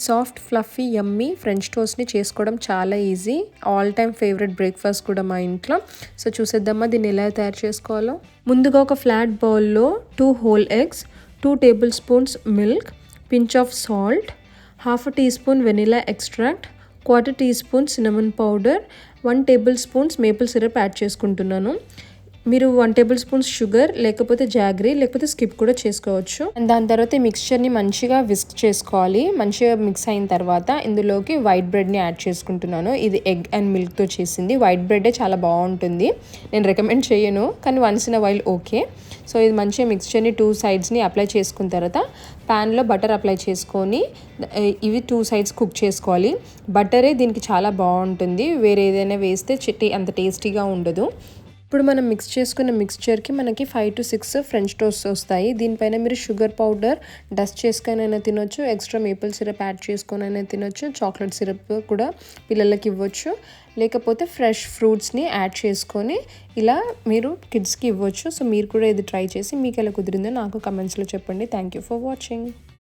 Soft fluffy యమ్మీ French టోస్ట్ని చేసుకోవడం చాలా easy. All time favourite breakfast కూడా మా ఇంట్లో. సో చూసేద్దామా దీన్ని ఎలా తయారు చేసుకోవాలో. ముందుగా ఒక ఫ్లాట్ బౌల్లో 2 whole eggs, 2 tablespoons milk, pinch of salt, half teaspoon vanilla extract, 1/4 teaspoon cinnamon powder, 1 tablespoons maple syrup add చేసుకుంటున్నాను. మీరు 1 టేబుల్ స్పూన్స్ షుగర్ లేకపోతే జాగరీ లేకపోతే స్కిప్ కూడా చేసుకోవచ్చు. అండ్ దాని తర్వాత ఈ మిక్స్చర్ని మంచిగా విస్క్ చేసుకోవాలి. మంచిగా మిక్స్ అయిన తర్వాత ఇందులోకి వైట్ బ్రెడ్ని యాడ్ చేసుకుంటున్నాను. ఇది ఎగ్ అండ్ మిల్క్తో చేసింది. వైట్ బ్రెడ్డే చాలా బాగుంటుంది. నేను రికమెండ్ చేయను, కానీ once in a while okay. So ఇది మంచిగా మిక్స్చర్ని 2 సైడ్స్ని అప్లై చేసుకున్న తర్వాత ప్యాన్లో బటర్ అప్లై చేసుకొని ఇవి 2 సైడ్స్ కుక్ చేసుకోవాలి. బటరే దీనికి చాలా బాగుంటుంది. వేరే ఏదైనా వేస్తే అంత టేస్టీగా ఉండదు. ఇప్పుడు మనం మిక్స్ చేసుకున్న మిక్స్చర్కి మనకి 5 to 6 ఫ్రెంచ్ టోస్ట్ వస్తాయి. దీనిపైన మీరు షుగర్ పౌడర్ డస్ట్ చేసుకొనైనా తినొచ్చు, ఎక్స్ట్రా మేపుల్ సిరప్ యాడ్ చేసుకొనైనా తినొచ్చు, చాక్లెట్ సిరప్ కూడా పిల్లలకి ఇవ్వచ్చు, లేకపోతే ఫ్రెష్ ఫ్రూట్స్ని యాడ్ చేసుకొని ఇలా మీరు కిడ్స్కి ఇవ్వచ్చు. సో మీరు కూడా ఇది ట్రై చేసి మీకు ఎలా కుదిరిందో నాకు కమెంట్స్లో చెప్పండి. Thank you for watching.